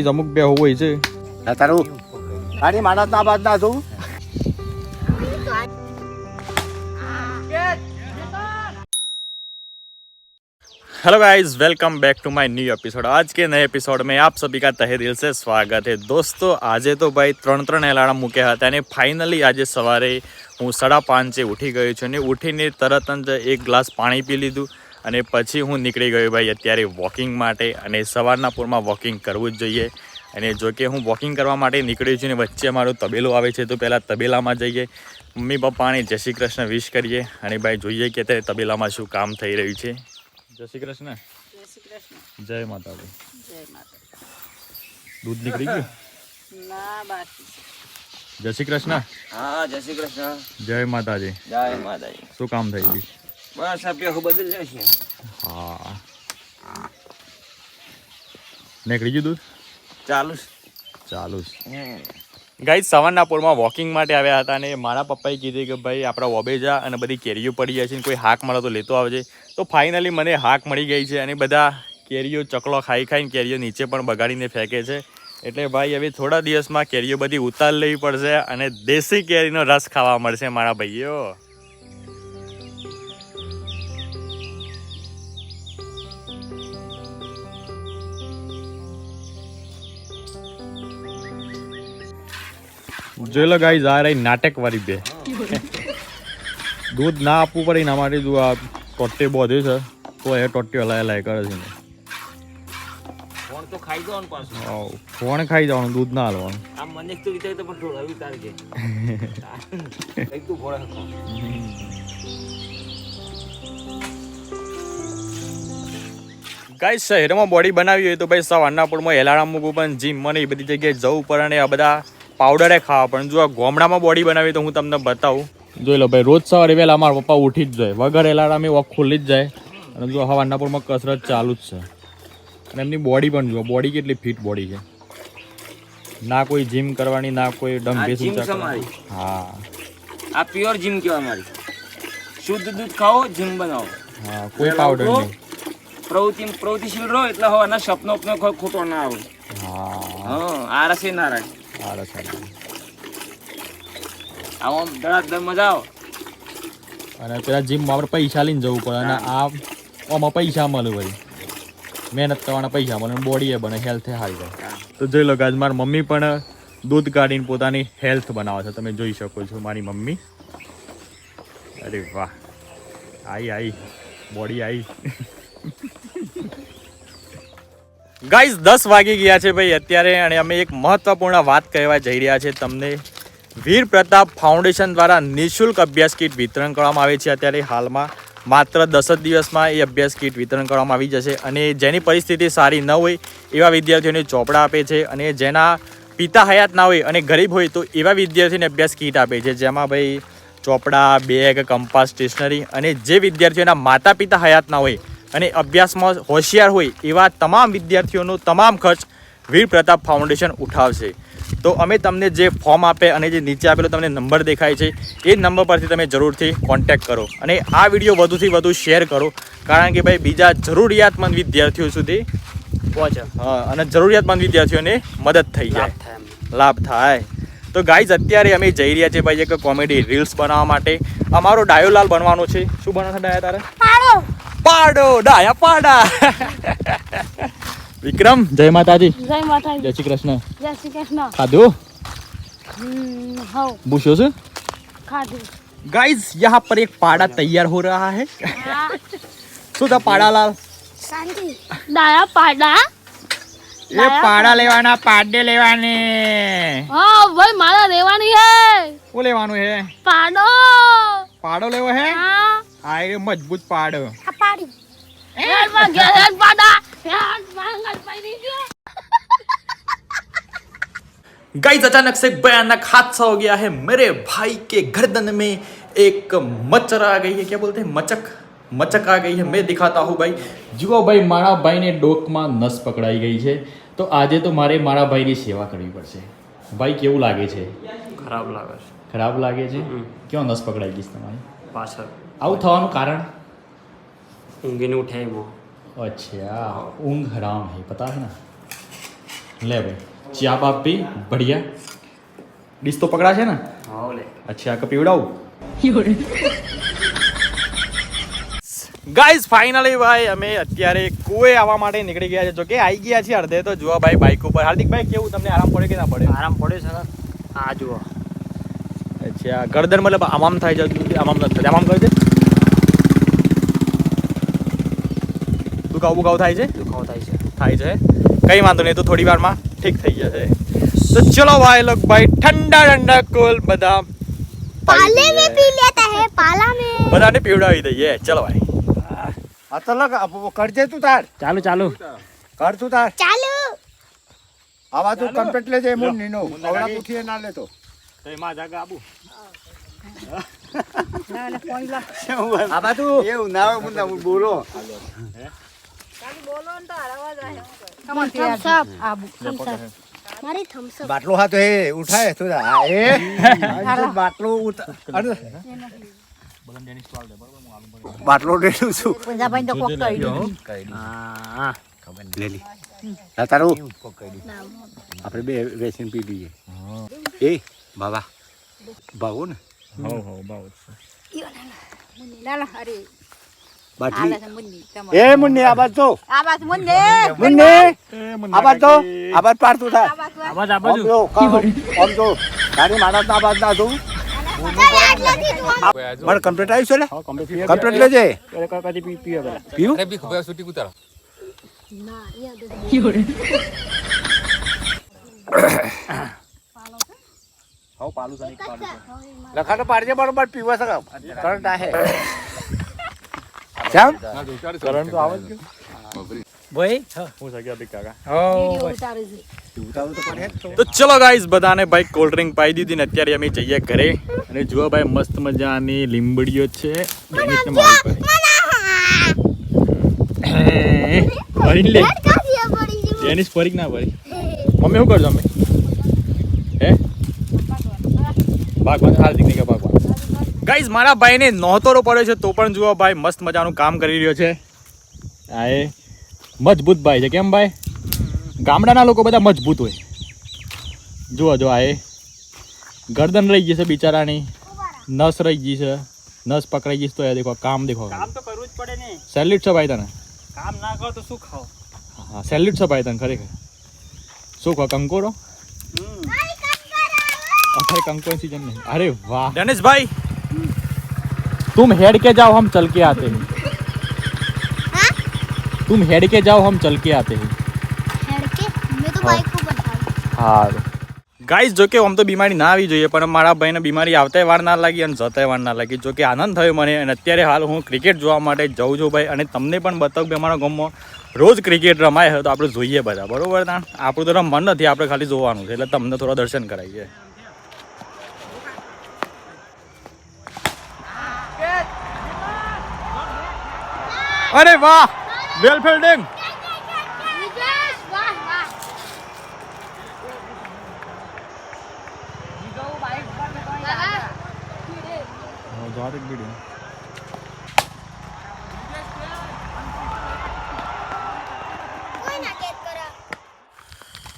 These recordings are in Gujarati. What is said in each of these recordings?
અમુક બે હોય છે તારું આની માણસ ના બાદ ના છું. Hello guys, welcome back to my new episode. आज के नए एपिसोड में आप सभी का तहे दिल से स्वागत है. दोस्तों આજે તો ભાઈ 3 એલાર્મ મૂક્યા હતા અને ફાઇનલી આજે સવારે હું 5:30 ઉઠી ગયો છું અને ઉઠીને તરત જ એક ગ્લાસ પાણી પી લીધું અને પછી હું નીકળી ગયો ભાઈ અત્યારે વોકિંગ માટે. અને સવારના પૂરમાં વોકિંગ કરવું જ જોઈએ. અને જો કે હું વોકિંગ કરવા માટે નીકળ્યો છું ને વચ્ચે મારો તબેલો આવે છે, તો પહેલાં તબેલામાં જઈએ, મમ્મી પપ્પાને જય શ્રી કૃષ્ણ વિશ કરીએ અને ભાઈ જોઈએ કે અત્યારે તબેલામાં શું કામ થઈ રહ્યું છે. જય શ્રી કૃષ્ણ. જય શ્રી કૃષ્ણ. જય માતાજી. જય માતા. દૂધ નીકળી ગયું? ના બાકી. જય શ્રી કૃષ્ણ. હા, જય શ્રી કૃષ્ણ. જય માતાજી. જય માતાજી. શું કામ થઈ ગયું? બસ આ પેહું બદલી જશે. હા, નીકળી ગયું દૂધ? ચાલુ ગાઈસ, સવારના પોરમાં વોકિંગ માટે આવ્યા હતા અને મારા પપ્પાએ કીધું કે ભાઈ આપણા વોબેજા અને બધી કેરીઓ પડી જાય છે ને કોઈ હાક મળે તો લેતો આવજે. તો ફાઇનલી મને હાક મળી ગઈ છે અને બધા કેરીઓ ચકલો ખાઈને કેરીઓ નીચે પણ બગાડીને ફેંકે છે. એટલે ભાઈ હવે થોડા દિવસમાં કેરીઓ બધી ઉતાર લેવી પડશે અને દેશી કેરીનો રસ ખાવા મળશે મારા ભાઈઓ. જોઈ લો ગાઈઝ, આ રહી નાટક વાળી બે. દૂધ ના આપવું પડે એના માટે તું આ ટોટી બોધે છે તો એ ટોટી હલાય કરે છે. ફોન તો ખાઈ દો ને પાછું. ફોન ખાઈ જવાનું, દૂધ ના હલવાનું. આ મને તો વિચાર તો પણ થોડું વિચારજે. એક તું ફોન ખા. ગાઈઝ, શહેરમાં બોડી બનાવી હોય તો ભાઈ સવારના પોરમાં એલાર્મ મૂકવું પણ જીમ મને એ બધી જગ્યાએ જવું પડે અને આ બધા પાવડરે ખાવા પણ જો આ ગામડામાં બોડી બનાવી તો હું તમને બતાવું. જોઈ લો ભાઈ, રોજ સવારે વહેલા મારા પપ્પા ઉઠી જ જાય, વગર એલાર્મે વોક ખુલ્લી જ જાય અને જો સવારના પોરમાં કસરત ચાલુ જ છે. અને એમની બોડી પણ જુઓ, બોડી કેટલી ફિટ બોડી છે. ના કોઈ જીમ કરવાની, ના કોઈ ડંબેસ ઊંચા કરવાની. હા, આ પ્યોર જીમ કહેવાય મારી. શુદ્ધ દૂધ ખાઓ, જીમ બનાવો. હા, કોઈ પાવડર નહીં. પ્રવૃત્તિશીલ રહો એટલે હવાના સપનો ખોટો ના આવે. હા, આરસે ના રાખે. આવો ધડાધડ મજા આવે. અને પેલા જીમમાં આપણે પૈસા લઈને જવું પડે અને આ આમાં પૈસા મળે, ભાઈ મહેનત કરવાના પૈસા મળે, બોડી એ બને, હેલ્થ સારી જાય. તો જોઈ લો ગાઈઝ, મારી મમ્મી પણ દૂધ કાઢીને પોતાની હેલ્થ બનાવે છે, તમે જોઈ શકો છો મારી મમ્મી. અરે વાહ, આવી બોડી આવી. ગાઈઝ, 10 વાગી ગયા છે ભાઈ અત્યારે અને અમે એક મહત્વપૂર્ણ વાત કહેવા જઈ રહ્યા છે તમને. વીર પ્રતાપ ફાઉન્ડેશન દ્વારા નિઃશુલ્ક અભ્યાસ કીટ વિતરણ કરવામાં આવે છે. અત્યારે હાલમાં માત્ર 10 જ દિવસમાં એ અભ્યાસ કીટ વિતરણ કરવામાં આવી જશે અને જેની પરિસ્થિતિ સારી ન હોય એવા વિદ્યાર્થીઓને ચોપડા આપે છે અને જેના પિતા હયાત ના હોય અને ગરીબ હોય તો એવા વિદ્યાર્થીઓને અભ્યાસ કીટ આપે છે, જેમાં ભાઈ ચોપડા, બેગ, કંપાસ, સ્ટેશનરી અને જે વિદ્યાર્થીઓના માતા પિતા હયાત ના હોય અને અભ્યાસમાં હોશિયાર હોય એવા તમામ વિદ્યાર્થીઓનો તમામ ખર્ચ વીર પ્રતાપ ફાઉન્ડેશન ઉઠાવશે. તો અમે તમને જે ફોર્મ આપે અને જે નીચે આપેલો તમને નંબર દેખાય છે એ નંબર પરથી તમે જરૂરથી કોન્ટેક્ટ કરો અને આ વિડીયો વધુથી વધુ શેર કરો, કારણ કે ભાઈ બીજા જરૂરિયાતમંદ વિદ્યાર્થીઓ સુધી પહોંચે. હા, અને જરૂરિયાતમંદ વિદ્યાર્થીઓને મદદ થઈ જાય, લાભ થાય. તો ગાઈઝ, અત્યારે અમે જઈ રહ્યા છીએ ભાઈ એક કોમેડી રીલ્સ બનાવવા માટે. અમારો ડાયોલાલ બનવાનો છે. શું બનવાનો છે ડાયા તારે? પાડો ડાયા પાડા. વિક્રમ, જય માતાજી. જય માતાજી. જય શ્રી કૃષ્ણ. જય શ્રી કૃષ્ણ. ખાધું? हाँ, पूछो से खाधू. गाइस, यहाँ पर एक पाड़ा तैयार हो रहा है. શું था પાડા લાલ? शांति. डाया पाड़ा. ये पाड़ा लेवाना, पाडे लेवाने. हाँ भाई, मारा लेवानी है. वो लेવાનું है? पाड़ो. પાડો લેવો હે? हाँ. આ એ મજબૂત પાડો. पाड़ी. यार मैं गया पाड़ा. यार मांगल पानी गया. गाइस, अचानक से भयानक हादसा हो गया है. मेरे भाई के गर्दन में एक मच्छर आ गई है. क्या बोलते हैं? मचक आ गई है. मैं दिखाता हूँ भाई. જુઓ ભાઈ, મારા ભાઈને ડોકમાં નસ પકડાઈ ગઈ છે. તો આજે તો મારે મારા ભાઈની સેવા કરવી પડશે. ભાઈ, કેવું લાગે છે? ખરાબ લાગે છે. ખરાબ લાગે છે? ક્યાં નસ પકડાઈ ગઈ છે તમારી? પાછળ. આવું થવાનું કારણ? ઊંઘીને ઉઠાય બહુ. अच्छा, ऊँग हराम है, पता है ना. ले भाई चा बाप भी बढ़िया डिश तो पकड़ा है ना હા લે अच्छा का पीवड़ाऊ ગાઈઝ ફાઇનલી ભાઈ અમે અત્યારે કુએ આવવા માટે નીકળી ગયા છે જો કે આવી ગયા છે અડધે તો જોવા ભાઈ બાઇક ઉપર હાર્દિકભાઈ કેવું તમને આરામ પડે કે ના પડે આરામ પડે છે આ જુઓ અચ્છા ગરદન મતલબ આમામ થાય છે આમામ નથી આમામ કરે છે દુખાવ થાય છે દુખાવો થાય છે કઈ વાંધો નહીં તો થોડી વારમાં ઠીક થઈ જશે તો ચલો ભાઈ લોગ ભાઈ ઠંડા ઠંડા કોલ બધા पाले में पी लेता है पाला में બધાને પીવડાવી દઈએ ચલો ભાઈ આ તો લગ કર દે તું તાર ચાલુ કર તું તાર चालू આવા તું કમ્પ્લીટ લેજે મુન નીનો આવડા પૂઠીએ ના લેતો એમાં જાગા આબુ આબા તું એવું ના હોય મુન્ના બોલો थम्स अप मारी थम्स अप બાટલો હા તો એ ઉઠાય તો એ બાટલો બાટલો દેલું છું હા લેલી તારું આપણે બે વેચીને પી લઈએ એ બાબા ભાગો ને બાટલી એ મુન્ની આ બાજ તો મુન્ની આ બાજ તો આ બાજ પાડતું થાય આવાજ આમ જો આમ જો તારી મારા ના બાજ ના તું મારે કમ્પ્લીટ આવ્યું છે ને કમ્પ્લીટ લેજે પીવું ना ये दे હાઉ પાલું સની પાલું લખાણ પાડજે બરોબર પીવા સક કરંટ આહે જામ કરંટ તો આવે જ ભાઈ હું સગ્યા બી કાકા वीडियो उतारे से ઉતારું તો પડે જ તો ચલો ગાઈઝ બધાને ભાઈ કોલ્ડ ડ્રિંક પાઈ દીધી ને અત્યારે અમે જઈએ ઘરે અને જુઓ ભાઈ મસ્ત મજાની લીંબડીઓ છે ડેનિશને મારી પર ભરી લે काफी बड़ी जी ડેનિશ ફરીક ના ભરી મમ્મી શું કરજો અમે હે ભાગવાન હાર્દિક ને કે ભાગવાન ગાઈઝ મારા ભાઈને નોતોરો પડ્યો છે તો પણ જુઓ ભાઈ મસ્ત મજાનું કામ કરી રહ્યો છે આ એ મજબૂત ભાઈ છે કેમ ભાઈ ગામડાના લોકો બધા મજબૂત હોય જુઓ જો આ એ ગરદન રહી ગઈ છે બિચારાની નસ રહી ગઈ છે નસ પકડાઈ ગઈ છે તો એ દેખો કામ દેખો કામ તો કરવું જ પડે ને સેલ્યુટ છે ભાઈ તને કામ ના કરો તો શું ખાઓ હા સેલ્યુટ છે ભાઈ તને ખરેખર શું કહો કંકોરો अरे कंको सीजन नहीं अरे वाह डैनिश भाई तुम हेड के जाओ हम चल के आते हैं तुम हेड के जाओ हम चल के आते हैं हेड के मैं तो बाइक को बैठाऊं हाँ ગાઈઝ જો કે આમ તો બીમારી ના આવી જોઈએ પણ મારા ભાઈને બીમારી આવતાય વાર ના લાગી અને જતાય વાર ના લાગી જો કે આનંદ થયો મને અને અત્યારે હાલ હું ક્રિકેટ જોવા માટે જાઉં છું ભાઈ અને તમને પણ બતાવું કે અમારા ગામમાં રોજ ક્રિકેટ રમાય હોય તો આપણે જોઈએ બધા બરોબર ના આપણું તો રમવાનું નથી આપણે ખાલી જોવાનું છે એટલે તમને થોડા દર્શન કરાવીએ અરે વાહ વેલ ફિલ્ડિંગ विदेश वाह वाह कोई ना कैद करा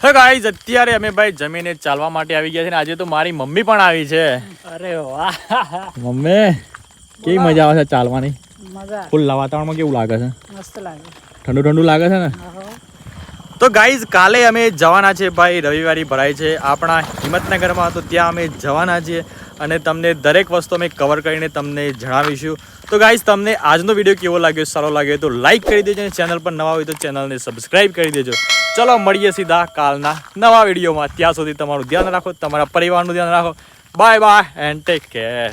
હે ગાઈઝ અત્યારે અમે ભાઈ જમીને ચાલવા માટે આવી ગયા છે ને આજે તો મારી મમ્મી પણ આવી છે અરે વાહ મમ્મી કેવી મજા આવે છે ચાલવાની મજા ફૂલ વાતાવરણમાં કેવું લાગે છે મસ્ત લાગે ઠંડુ ઠંડુ લાગે છે ને તો ગાઈઝ કાલે અમે જવાના છે ભાઈ રવિવારી ભરાય છે આપણા હિંમતનગરમાં તો ત્યાં અમે જવાના છીએ અને તમને દરેક વસ્તુ અમે કવર કરીને તમને જણાવીશું તો ગાઈઝ તમને આજનો વિડીયો કેવો લાગ્યો સારો લાગ્યો તો લાઈક કરી દેજો અને ચેનલ પર નવા હોય તો ચેનલને સબસ્ક્રાઈબ કરી દેજો ચલો મળીએ સીધા કાલના નવા વિડીયોમાં ત્યાં સુધી તમારું ધ્યાન રાખો તમારા પરિવારનું ધ્યાન રાખો bye bye and take care